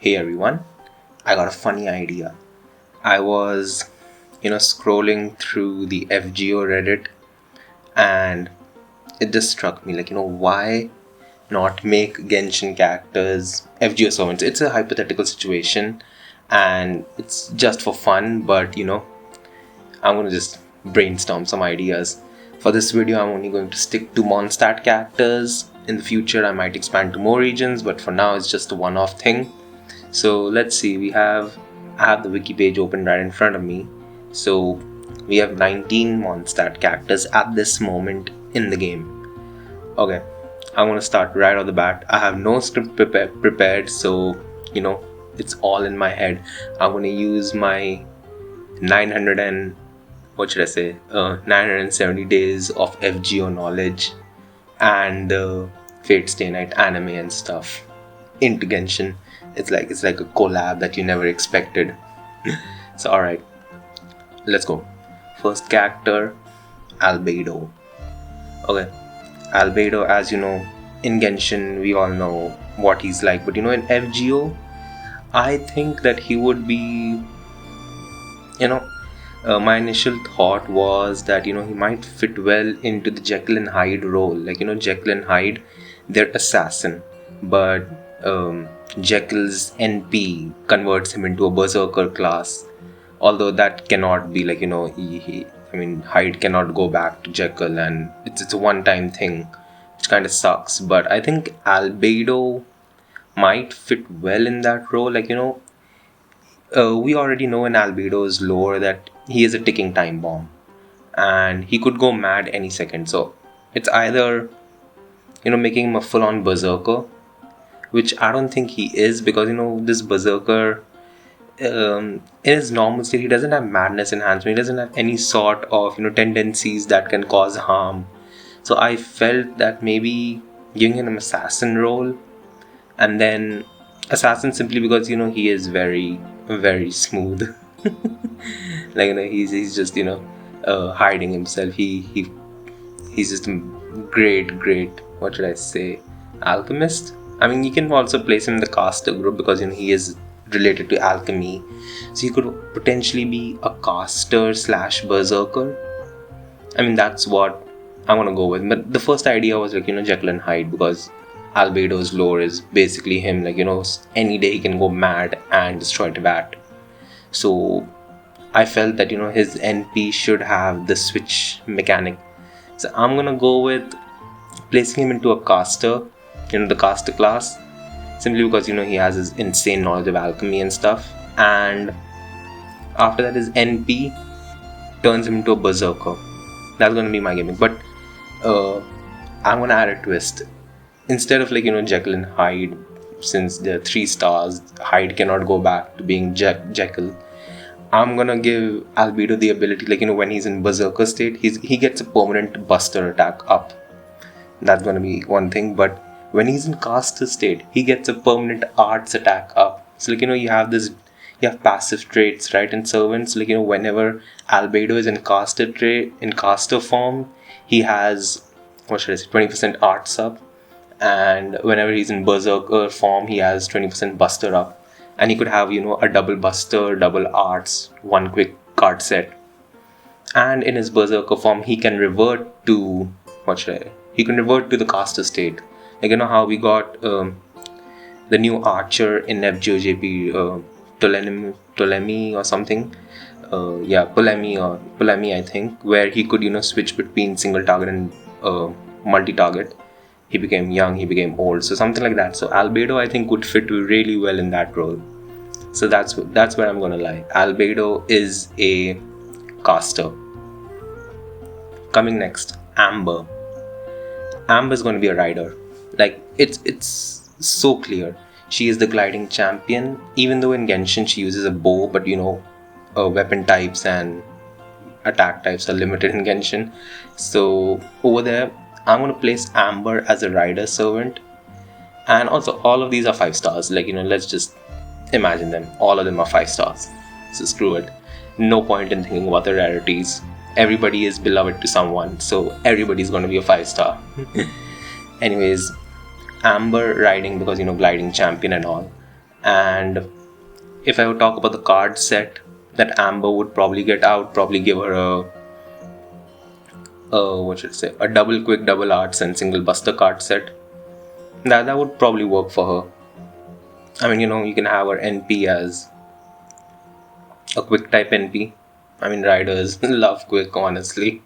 Hey everyone, I got a funny idea. I was, scrolling through the FGO Reddit and it just struck me why not make Genshin characters FGO servants? It's a hypothetical situation and it's just for fun, but I'm gonna just brainstorm some ideas. For this video, I'm only going to stick to Mondstadt characters. In the future, I might expand to more regions, but for now, it's just a one-off thing. So let's see, I have the wiki page open right in front of me. So we have 19 Mondstadt characters at this moment in the game. Okay, I'm gonna start right off the bat. I have no script prepared, so it's all in my head. I'm gonna use my 970 days of FGO knowledge and Fate Stay Night anime and stuff into Genshin. It's like a collab that you never expected. So alright, let's go. First character, Albedo. Okay, Albedo, as you know, in Genshin we all know what he's like, but in FGO, I think that he would be, my initial thought was that he might fit well into the Jekyll and Hyde role. Jekyll and Hyde, they're assassin, but Jekyll's NP converts him into a berserker class. Although that cannot be Hyde cannot go back to Jekyll, and it's a one-time thing, which kind of sucks. But I think Albedo might fit well in that role. We already know in Albedo's lore that he is a ticking time bomb and he could go mad any second. So it's either making him a full-on berserker, which I don't think he is, because this berserker in his normal state, he doesn't have madness enhancement, he doesn't have any sort of tendencies that can cause harm. So I felt that maybe giving him an assassin role, and then assassin simply because he is very, very smooth. He's just hiding himself. He's just a great, what should I say, alchemist. I mean, you can also place him in the caster group because he is related to alchemy, so he could potentially be a caster / berserker. I mean, that's what I want to go with. But the first idea was Jekyll and Hyde, because Albedo's lore is basically him, any day he can go mad and destroy Tibet. So I felt that his NP should have the switch mechanic. So I'm gonna go with placing him into a caster, the caster class, simply because he has his insane knowledge of alchemy and stuff. And after that, his NP turns him into a berserker. That's gonna be my gimmick. But I'm gonna add a twist. Instead of Jekyll and Hyde, since they're 3 stars, Hyde cannot go back to being Jekyll. I'm gonna give Albedo the ability, when he's in berserker state, he gets a permanent buster attack up. That's gonna be one thing. But when he's in caster state, he gets a permanent arts attack up. So you have passive traits, right? In servants, whenever Albedo is in caster form, he has 20% arts up. And whenever he's in berserker form, he has 20% buster up, and he could have a double buster, double arts, one quick card set. And in his berserker form, he can revert to the caster state. How we got the new archer in FGOJP, Ptolemy or something. Ptolemy, I think, where he could switch between single target and multi-target. He became young, he became old, so something like that. So Albedo, I think, would fit really well in that role. So that's where I'm gonna lie. Albedo is a caster. Coming next, Amber. Amber's gonna be a rider. It's so clear. She is the gliding champion. Even though in Genshin she uses a bow, but weapon types and attack types are limited in Genshin. So over there, I'm going to place Amber as a rider servant. And also, all of these are 5 stars. Let's just imagine them. All of them are 5 stars. So screw it. No point in thinking about the rarities. Everybody is beloved to someone, so everybody's going to be a 5-star. Anyways, Amber riding because gliding champion and all. And if I would talk about the card set that Amber would probably get, I would probably give her a double quick, double arts, and single buster card set. That would probably work for her. I mean, you can have her NP as a quick type NP. I mean, riders love quick, honestly.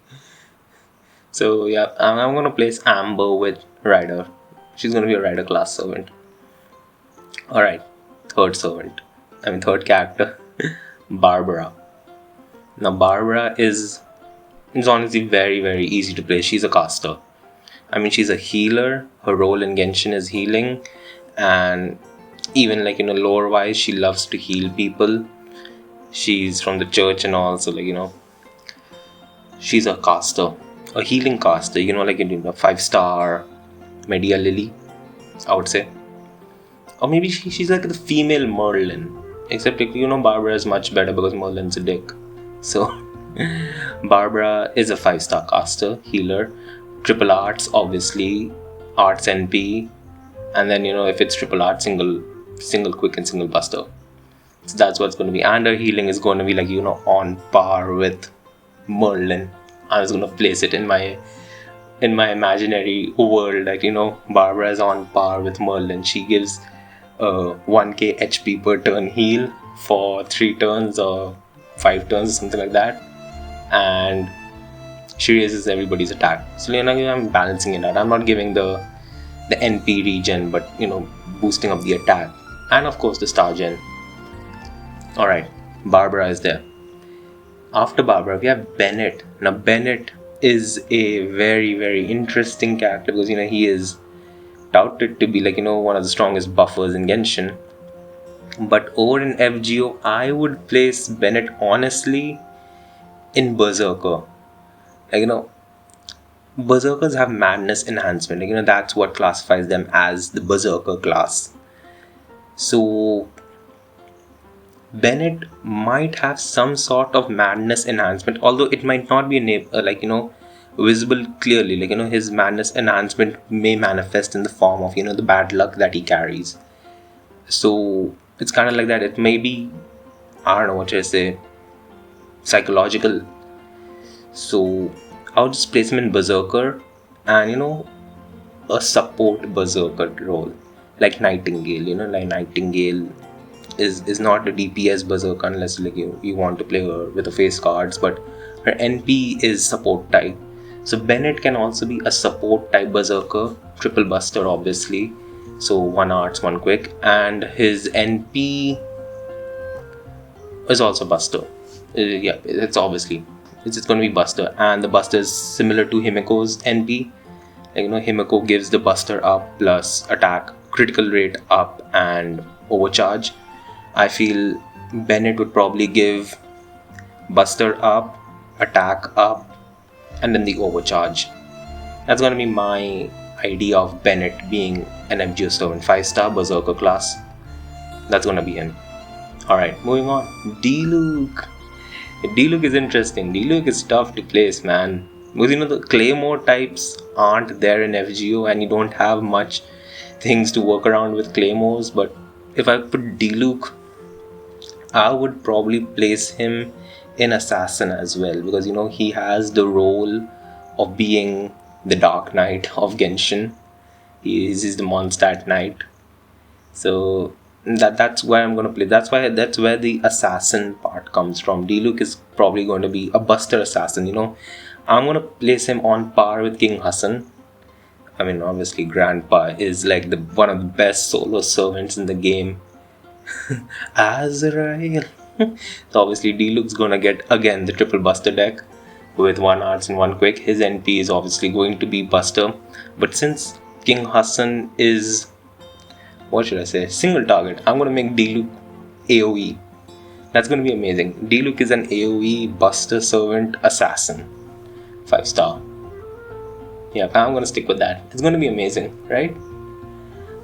So yeah, I'm gonna place Amber with rider. She's gonna be a rider class servant. Alright, third character, Barbara. Now, Barbara is honestly very, very easy to play. She's a caster. I mean, she's a healer. Her role in Genshin is healing, and even lore wise, she loves to heal people. She's from the church and all, so she's a caster, a healing caster. Like a 5-star Media Lily, I would say. Or maybe she's like the female Merlin. Except Barbara is much better because Merlin's a dick. So Barbara is a 5-star caster, healer, triple arts, obviously, arts NP, and then if it's triple art, single quick and single buster. So that's what's going to be. And her healing is going to be on par with Merlin. I was going to place it in my imaginary world that Barbara is on par with Merlin. She gives 1k HP per turn heal for 3 turns or 5 turns or something like that, and she raises everybody's attack. So I'm balancing it out. I'm not giving the NP regen, but boosting up the attack, and of course the star gen. Alright, Barbara is there. After Barbara, we have Bennett. Now, Bennett is a very, very interesting character because he is touted to be one of the strongest buffers in Genshin. But over in FGO, I would place Bennett honestly in Berserker. Berserkers have madness enhancement. That's what classifies them as the Berserker class. So Bennett might have some sort of madness enhancement, although it might not be visible clearly. His madness enhancement may manifest in the form of the bad luck that he carries. So it's kind of like that. It may be, I don't know what to say, psychological. So I'll just place him in Berserker and a support Berserker role, like Nightingale. Like Nightingale is not a DPS Berserker unless you want to play her with the face cards, but her NP is support type. So Bennett can also be a support type Berserker, triple buster obviously. So 1 arts, 1 quick, and his NP is also buster. Yeah, it's obviously it's going to be buster, and the buster is similar to Himiko's NP. Himiko gives the buster up plus attack, critical rate up, and overcharge. I feel Bennett would probably give buster up, attack up, and then the overcharge. That's going to be my idea of Bennett being an FGO servant, 5-star Berserker class. That's going to be him. Alright, moving on. Diluc. Diluc is interesting. Diluc is tough to place, man. Because the Claymore types aren't there in FGO and you don't have much things to work around with Claymores. But if I put Diluc, I would probably place him in Assassin as well, because he has the role of being the Dark Knight of Genshin. He's the Mondstadt Knight. So that's where I'm going to play. That's where the assassin part comes from. Diluc is probably going to be a buster assassin. I'm going to place him on par with King Hassan. I mean, obviously Grandpa is like one of the best solo servants in the game. Azrael. So obviously Diluc's gonna get again the triple buster deck with 1 arts and 1 quick. His NP is obviously going to be buster, but since King Hassan is, what should I say, single target, I'm gonna make Diluc AoE. That's gonna be amazing. Diluc is an AoE buster servant assassin, 5-star. Yeah, I'm gonna stick with that. It's gonna be amazing, right?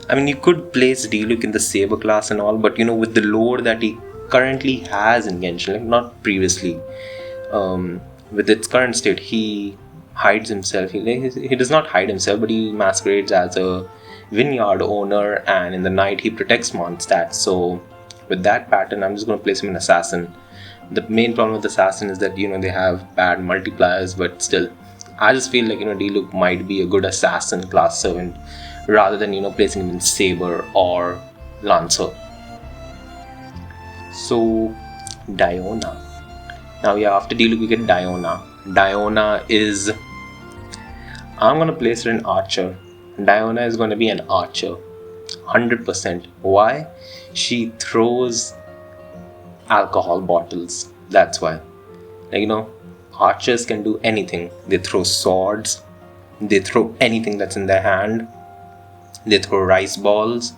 I mean, you could place Diluc in the Saber class and all, but with the lore that he currently has in Genshin, not previously, with its current state, he hides himself. He does not hide himself, but he masquerades as a vineyard owner, and in the night he protects Mondstadt. So with that pattern, I'm just going to place him in assassin. The main problem with assassin is that they have bad multipliers, but still, I just feel like D-Luke might be a good assassin class servant rather than placing him in saber or lancer. So Diona. Now after D-Luke we get Diona. Diona is, I'm gonna place her in archer. Diona is gonna be an archer, 100%. Why? She throws alcohol bottles. That's why. Archers can do anything. They throw swords. They throw anything that's in their hand. They throw rice balls.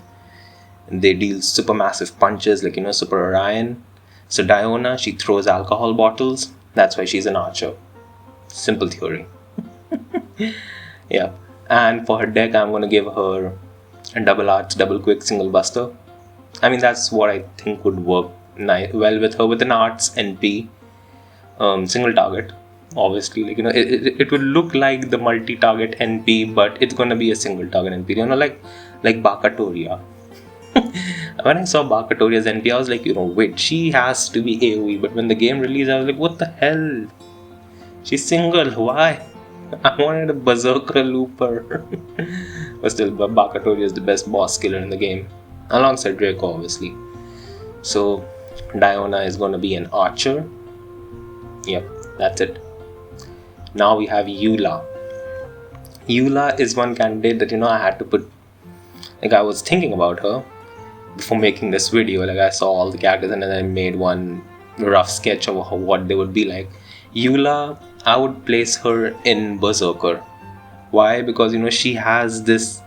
They deal supermassive punches like Super Orion. So Diona, she throws alcohol bottles. That's why she's an archer. Simple theory. Yeah. And for her deck, I'm gonna give her a double arch, double quick, single buster. I mean, that's what I think would work well with her, with an arts NP, single target. Obviously, it would look like the multi-target NP, but it's gonna be a single target NP. Like Bakatoria. When I saw Bakatoria's NP, I was like, wait, she has to be AoE. But when the game released, I was like, what the hell? She's single. Why? I wanted a berserker looper. But still, Bakatoria is the best boss killer in the game, alongside Draco, obviously. So Diona is going to be an archer. Yep, that's it. Now we have Eula. Eula is one candidate that I had to put. I was thinking about her before making this video. I saw all the characters and then I made one rough sketch of what they would be like. Eula, I would place her in Berserker. Why? Because she has this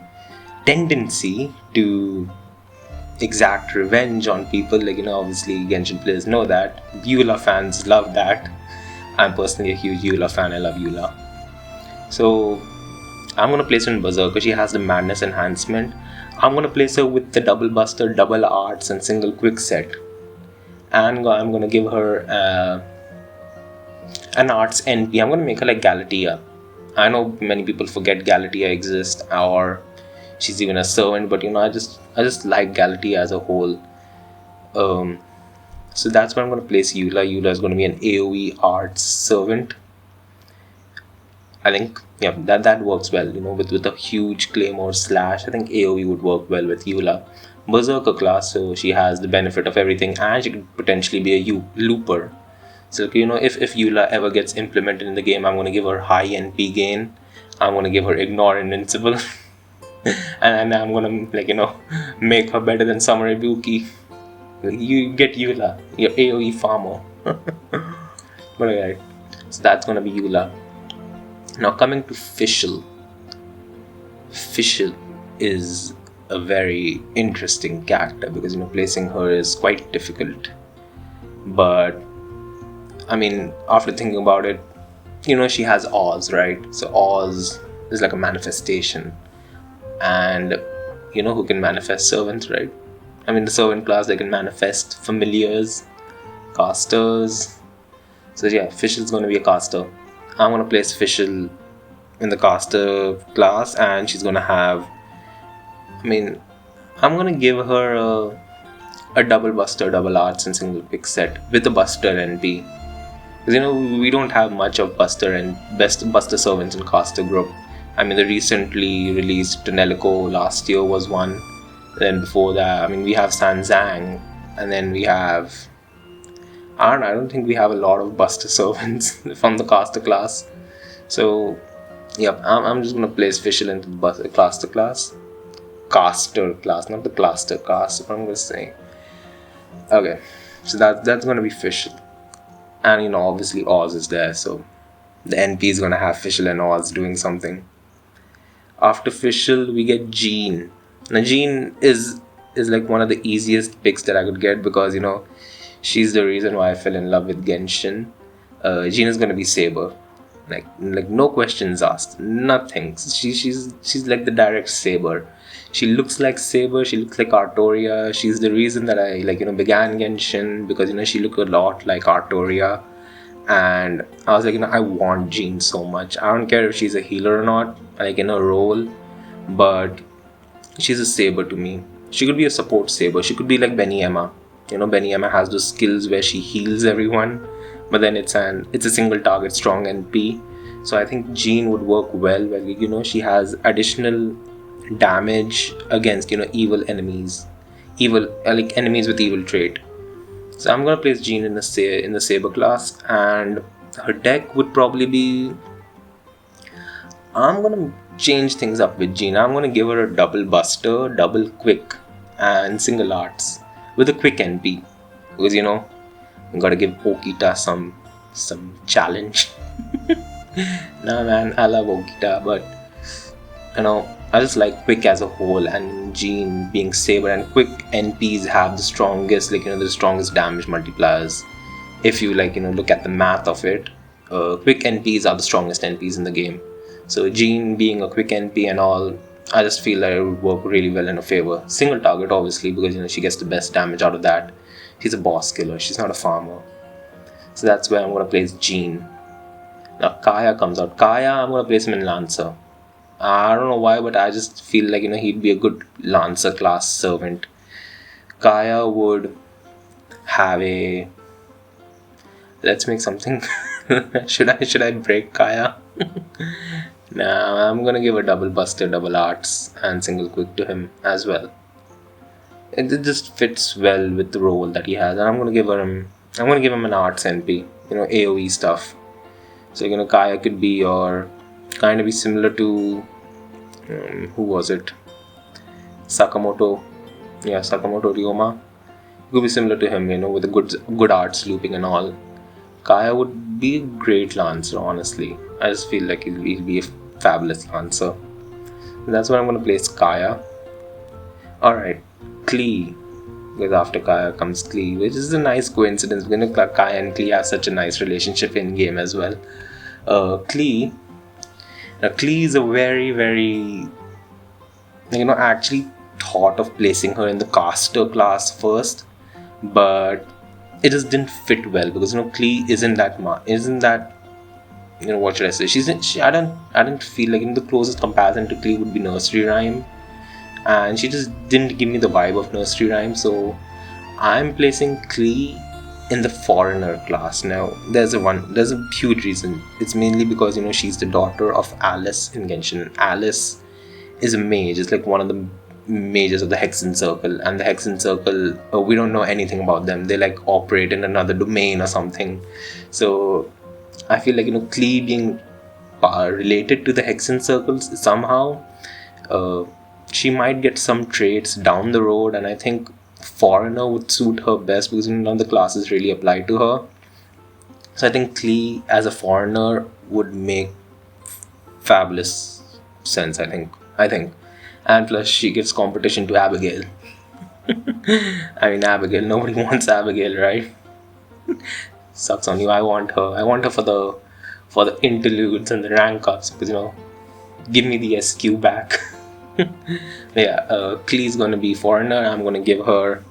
tendency to exact revenge on people. Obviously Genshin players know that. Eula fans love that. I'm personally a huge Eula fan. I love Eula. So I'm gonna place her in Berserker. She has the madness enhancement. I'm gonna place her with the double buster, double arts, and single quick set. And I'm gonna give her an arts NP. I'm gonna make her like Galatea. I know many people forget Galatea exists, or she's even a servant, but I just like Galatea as a whole. So that's where I'm gonna place Eula. Eula is gonna be an AoE arts servant. I think that works well. With a huge claymore slash, I think AoE would work well with Eula. Berserker class, so she has the benefit of everything, and she could potentially be a looper. So if Eula ever gets implemented in the game, I'm gonna give her high NP gain. I'm gonna give her ignore invincible, and I'm gonna make her better than Summer Ibuki. You get Eula, your AoE farmer. But alright, so that's gonna be Eula. Now coming to Fischl. Fischl is a very interesting character because placing her is quite difficult. But I mean, after thinking about it, she has Oz, right? So Oz is like a manifestation, and who can manifest servants, right? I mean, the servant class, they can manifest familiars, casters. So yeah, Fischl's going to be a caster. I'm going to place Fischl in the caster class, and she's going to have, I'm going to give her a double buster, double arts, and single pick set with the buster NP. Because we don't have much of buster and buster servants in caster group. The recently released Tonelico last year was one. Then before that, we have Sanzang, and then we have, I don't think we have a lot of buster servants from the caster class. So yep, I'm just gonna place Fischl into the caster class, not the cluster cast. I'm gonna say. Okay, so that's gonna be Fischl, and obviously Oz is there, so the NP is gonna have Fischl and Oz doing something. After Fischl, we get Jean. Now Jean is like one of the easiest picks that I could get because she's the reason why I fell in love with Genshin. Jean is gonna be Saber, like no questions asked, nothing. She's like the direct Saber. She looks like Saber. She looks like Artoria. She's the reason that I began Genshin because she looked a lot like Artoria, and I was like I want Jean so much. I don't care if she's a healer or not, in a role, but she's a saber to me. She could be a support saber. She could be like Benny Emma. Benny Emma has those skills where she heals everyone, but then it's a single target strong NP. So I think Jean would work well. Where she has additional damage against evil enemies, evil like enemies with evil trait. So I'm gonna place Jean in the saber class, and her deck would probably be. I'm gonna change things up with Jean. I'm gonna give her a double buster, double quick, and single arts with a quick NP because I gotta give Okita some challenge. Nah, man, I love Okita, but I just like quick as a whole, and Jean being saber and quick NPs have the strongest, the strongest damage multipliers. If you look at the math of it, quick NPs are the strongest NPs in the game. So Jean being a quick NP and all, I just feel that it would work really well in her favor. Single target, obviously, because she gets the best damage out of that. She's a boss killer. She's not a farmer. So that's where I'm gonna place Jean. Now Kaya comes out. Kaya, I'm gonna place him in Lancer. I don't know why, but I just feel like he'd be a good Lancer class servant. Kaya would have a. Let's make something. should I break Kaya? Nah, I'm gonna give a double buster, double arts, and single quick to him as well. It just fits well with the role that he has, and I'm gonna give him an arts NP, AOE stuff. So Kaya could be kind of be similar to who was it? Sakamoto, yeah, Sakamoto Ryoma. It could be similar to him, with a good arts looping and all. Kaya would be a great Lancer, honestly. I just feel like he'll be a fabulous Lancer. That's where I'm going to place Kaya. Alright, Klee. Because after Kaya comes Klee, which is a nice coincidence. Kaya and Klee have such a nice relationship in game as well. Klee. Now, Klee is a very, very. I actually thought of placing her in the caster class first, but it just didn't fit well because Klee isn't that what should I say? I didn't feel like the closest comparison to Klee would be Nursery Rhyme, and she just didn't give me the vibe of Nursery Rhyme. So I'm placing Klee in the foreigner class. Now there's a huge reason. It's mainly because she's the daughter of Alice in Genshin. Alice is a mage. It's like one of the mages of the Hexen Circle, and the Hexen Circle, we don't know anything about them. They operate in another domain or something. So I feel like Klee being related to the Hexen Circles somehow, she might get some traits down the road, and I think foreigner would suit her best because none of the classes really apply to her. So I think Klee as a foreigner would make fabulous sense. I think. And plus she gives competition to Abigail. I mean, Abigail, nobody wants Abigail, right? Sucks on you. I want her for the interludes and the rank ups because give me the SQ back. Yeah, Klee's gonna be foreigner. I'm gonna give her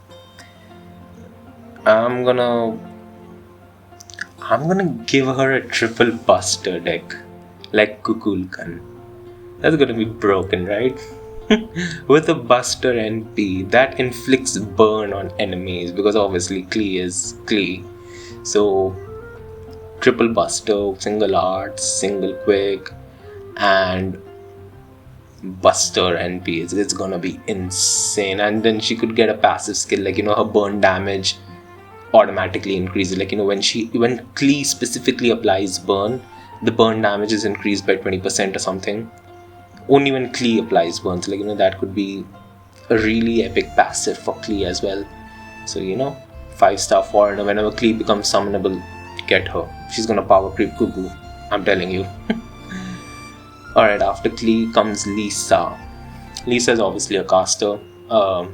a triple buster deck like Kukulkan. That's gonna be broken, right? With a buster NP that inflicts burn on enemies because obviously Klee is Klee. So triple buster, single arts, single quick, and buster NP. It's gonna be insane. And then she could get a passive skill her burn damage automatically increases. When Klee specifically applies burn, the burn damage is increased by 20% or something. Only when Klee applies burns, that could be a really epic passive for Klee as well. So 5-star foreigner, whenever Klee becomes summonable, get her. She's gonna power creep Cuckoo, I'm telling you. Alright, after Klee comes Lisa. Lisa is obviously a caster. I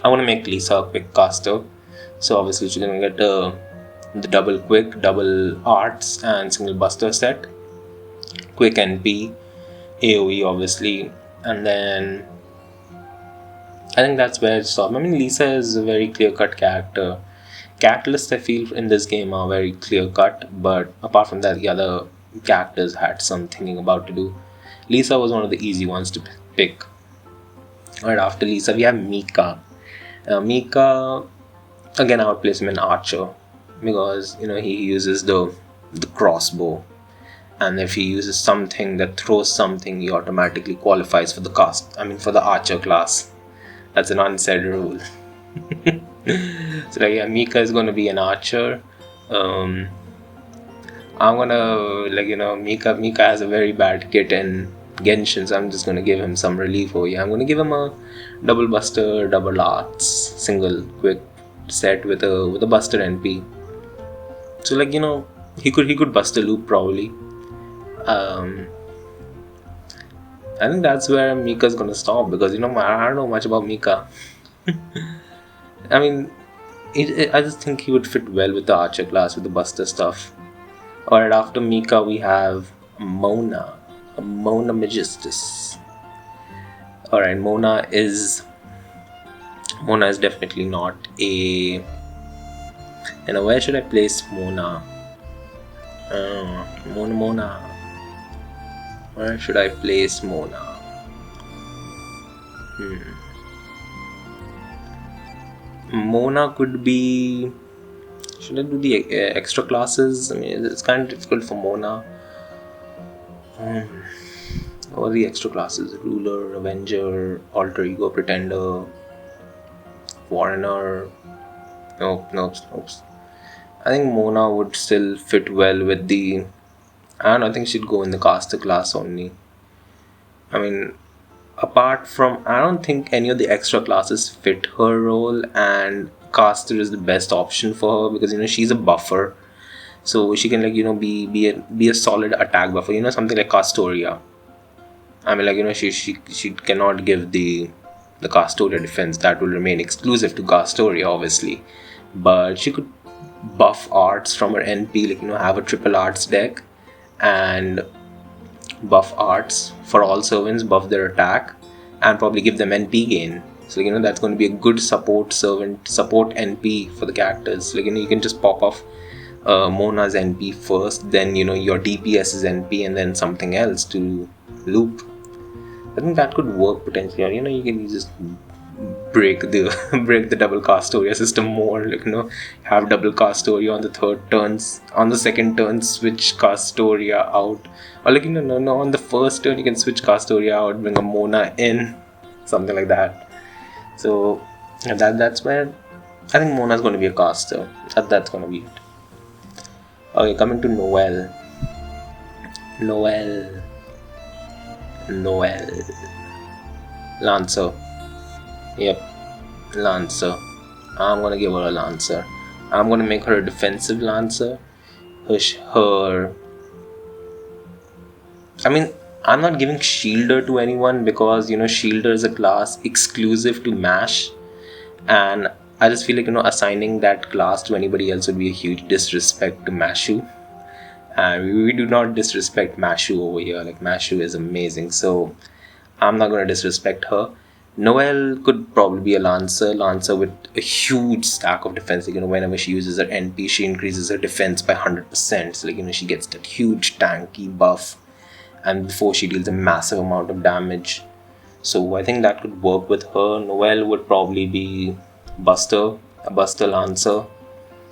want to make Lisa a quick caster. So obviously she's gonna get the double quick, double arts, and single buster set. Quick NP, AoE obviously, and then I think that's where it stops. I mean, Lisa is a very clear-cut character. Catalysts, I feel, in this game are very clear-cut, but apart from that, the other characters had some thinking about to do. Lisa was one of the easy ones to pick. Right after Lisa, we have Mika. Mika, again, I would place him in Archer because he uses the crossbow, and if he uses something that throws something, he automatically qualifies for the cast. I mean, for the Archer class. That's an unsaid rule. So like, yeah, Mika is going to be an Archer. Um, I'm gonna Mika has a very bad kit in Genshin, so I'm just gonna give him some relief over here. I'm gonna give him a double buster, double arts, single quick set with a buster NP. So he could bust a loop probably. Um, I think that's where Mika's gonna stop because I don't know much about Mika. I mean, I just think he would fit well with the Archer class with the buster stuff. Alright, after Mika we have Mona. Mona Magistus. Alright, Mona is definitely not a. Where should I place Mona? Mona. Where should I place Mona? Mona could be. Should I do the extra classes? I mean, it's kind of difficult for Mona. What are the extra classes? Ruler, Avenger, Alter Ego, Pretender, Foreigner. Nope. I think Mona would still fit well with the. I don't know, I think she'd go in the caster class only. I mean, apart from, I don't think any of the extra classes fit her role, and caster is the best option for her because she's a buffer, so she can be a solid attack buffer. Something like Castoria. I mean, she cannot give the Castoria defense. That will remain exclusive to Castoria, obviously. But she could buff arts from her NP, have a triple arts deck and buff arts for all servants, buff their attack, and probably give them NP gain. So that's going to be a good support NP for the characters. You can just pop off Mona's NP first, then your DPS's NP, and then something else to loop. I think that could work potentially. You can just break the double Castoria system more. Have double Castoria on the third turns. On the second turn, switch Castoria out. Or no, on the first turn you can switch Castoria out, bring a Mona in, something like that. So that's where I think Mona's going to be a caster. That's going to be it. Okay, coming to Noelle. Lancer. Yep, Lancer. I'm gonna give her a Lancer. I'm gonna make her a defensive Lancer. I mean, I'm not giving Shielder to anyone because Shielder is a class exclusive to MASH, and I just feel like assigning that class to anybody else would be a huge disrespect to Mashu. And we do not disrespect Mashu over here. Like, Mashu is amazing, so I'm not gonna disrespect her. Noelle could probably be a Lancer with a huge stack of defense. Whenever she uses her NP, she increases her defense by 100%. So she gets that huge tanky buff, and before she deals a massive amount of damage. So I think that could work with her. Noelle would probably be a Buster Lancer.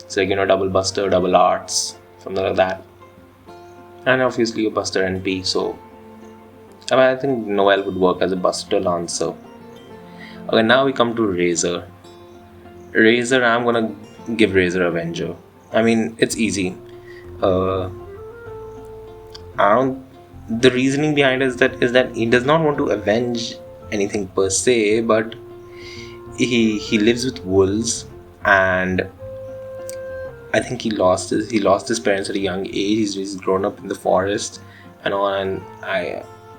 So double Buster, double arts, something like that. And obviously a Buster NP. So I think Noelle would work as a Buster Lancer. Okay, now we come to Razor. I'm gonna give Razor Avenger. I mean, it's easy. The reasoning behind it is that he does not want to avenge anything per se, but he lives with wolves, and I think he lost his parents at a young age. He's grown up in the forest and all, and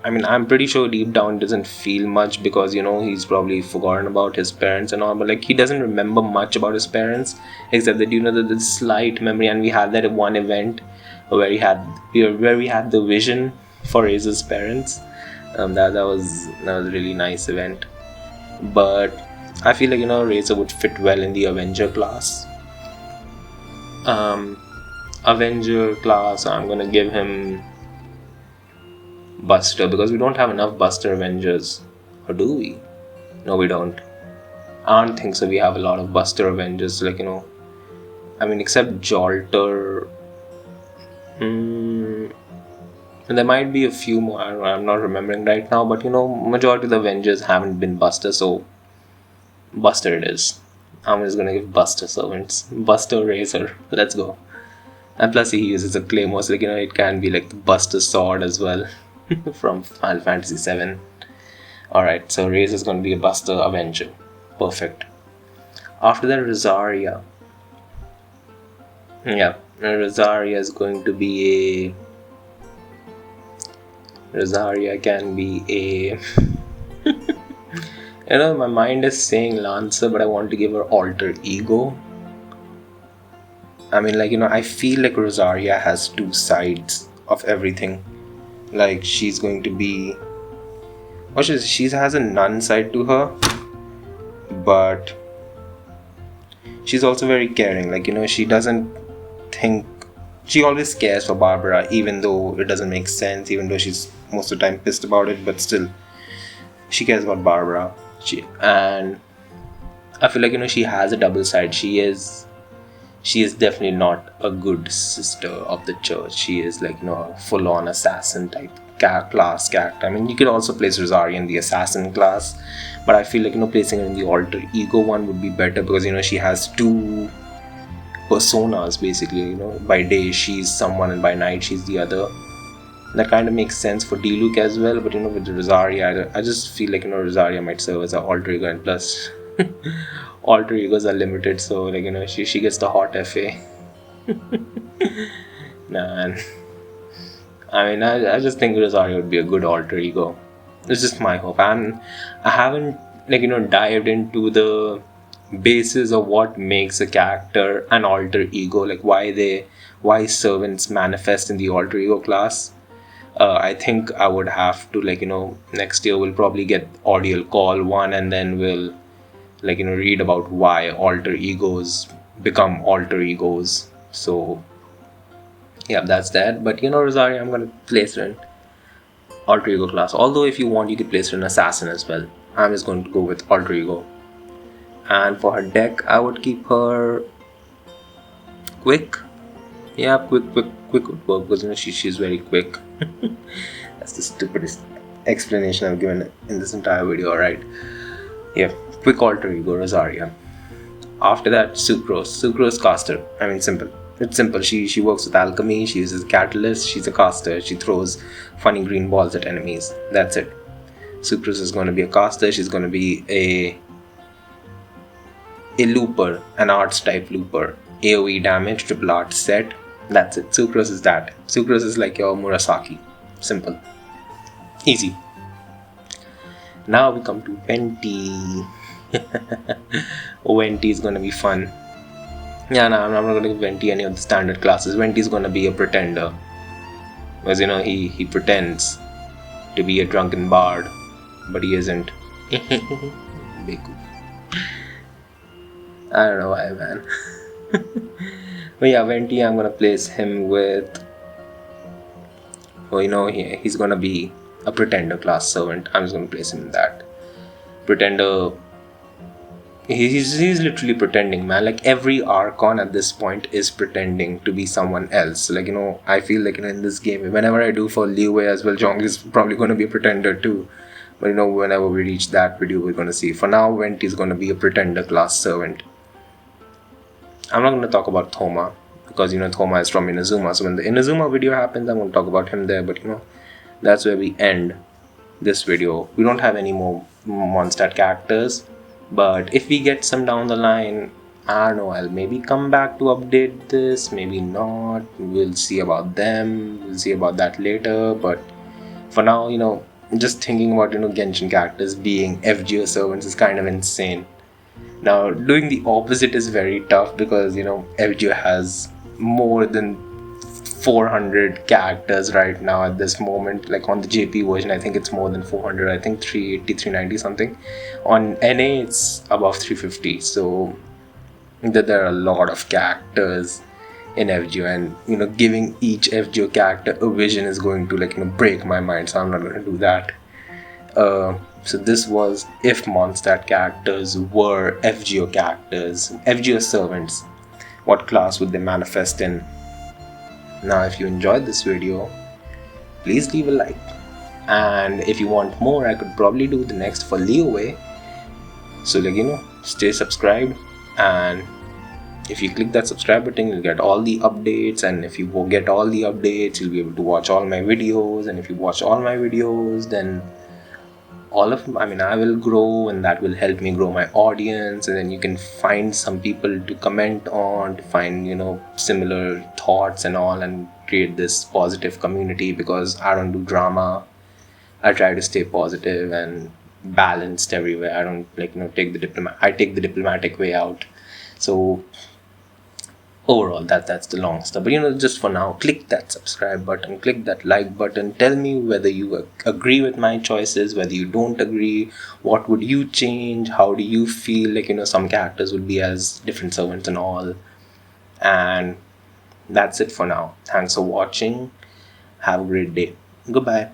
I mean, I'm pretty sure deep down doesn't feel much because he's probably forgotten about his parents and all, but he doesn't remember much about his parents except that the slight memory. And we had that one event where we had the vision for Razor's parents. That was a really nice event. But I feel like Razor would fit well in the Avenger class. Avenger class, I'm gonna give him Buster because we don't have enough Buster Avengers, or do we? No, we don't. I don't think so. We have a lot of Buster Avengers, like, I mean, except Jolter. And there might be a few more. I'm not remembering right now, but majority of the Avengers haven't been Buster, so Buster it is. I'm just gonna give Buster servants. Buster Razor. Let's go. And plus, he uses a claymore, so it can be like the Buster Sword as well from Final Fantasy VII. Alright, so Razor is gonna be a Buster Avenger. Perfect. After that, Rosaria. Yeah, Rosaria is going to be a. Rosaria can be a. My mind is saying Lancer, but I want to give her alter ego. I mean, I feel like Rosaria has two sides of everything. Like, she's going to be. Or she has a nun side to her, but she's also very caring. She doesn't think. She always cares for Barbara, even though it doesn't make sense, even though she's most of the time pissed about it, but still, she cares about Barbara. And I feel like, she has a double side. She is definitely not a good sister of the church. She is a full-on assassin type class character. I mean, you could also place Rosaria in the assassin class, but I feel like placing her in the alter ego one would be better, because she has two personas basically. By day she's someone and by night she's the other. That kind of makes sense for D-Luke as well, but with Rosaria, I just feel like Rosaria might serve as an alter ego, and plus alter egos are limited, so she gets the hot FA. Nah, I mean, I just think Rosaria would be a good alter ego. It's just my hope. I haven't dived into the basis of what makes a character an alter ego, like why servants manifest in the alter ego class. I think I would have to next year we'll probably get Audio Call 1, and then we'll read about why alter egos become alter egos. So yeah, that's that. But Rosaria, I'm gonna place her in alter ego class. Although if you want, you could place her in assassin as well. I'm just going to go with alter ego. And for her deck, I would keep her quick. Yeah, quick would work, because she's very quick. That's the stupidest explanation I've given in this entire video. Alright, yeah, quick alter ego Rosaria. After that, Sucrose caster. I mean, simple. It's simple. She works with alchemy. She uses catalyst. She's a caster. She throws funny green balls at enemies. That's it. Sucrose is going to be a caster. She's going to be a looper, an arts type looper. AoE damage, triple art set. That's it. Sucrose is that. Sucrose is like your Murasaki. Simple. Easy. Now we come to Venti. Venti is gonna be fun. Yeah, no, I'm not gonna give Venti any of the standard classes. Venti is gonna be a pretender. Because he pretends to be a drunken bard, but he isn't. Beku. I don't know why, man. But yeah, Venti, I'm gonna place him with. He's gonna be a pretender class servant. I'm just gonna place him in that. Pretender. He's literally pretending, man. Like, every Archon at this point is pretending to be someone else. I feel like in this game, whenever I do for Liu Wei as well, Zhong is probably gonna be a pretender too. But whenever we reach that video, we're gonna see. For now, Venti is gonna be a pretender class servant. I'm not going to talk about Thoma, because Thoma is from Inazuma, so when the Inazuma video happens, I'm going to talk about him there. But that's where we end this video. We don't have any more Mondstadt characters, but if we get some down the line, I don't know, I'll maybe come back to update this, maybe not. We'll see about them, we'll see about that later. But for now, just thinking about Genshin characters being FGO servants is kind of insane. Now, doing the opposite is very tough, because FGO has more than 400 characters right now at this moment. Like, on the JP version, I think it's more than 400. I think 380, 390 something. On NA, it's above 350. So there are a lot of characters in FGO, and giving each FGO character a vision is going to break my mind. So I'm not going to do that. So this was if Mondstadt characters were FGO characters, FGO servants, what class would they manifest in? Now if you enjoyed this video, please leave a like. And if you want more, I could probably do the next for Leeway. So stay subscribed, and if you click that subscribe button, you'll get all the updates, and if you get all the updates, you'll be able to watch all my videos, and if you watch all my videos, then I will grow, and that will help me grow my audience, and then you can find some people to comment on, to find similar thoughts and all, and create this positive community, because I don't do drama. I try to stay positive and balanced everywhere. I don't take the diplomatic way out. So overall, that's the long stuff. But just for now, click that subscribe button, click that like button. Tell me whether you agree with my choices, whether you don't agree. What would you change? How do you feel? Some characters would be as different servants and all. And that's it for now. Thanks for watching. Have a great day. Goodbye.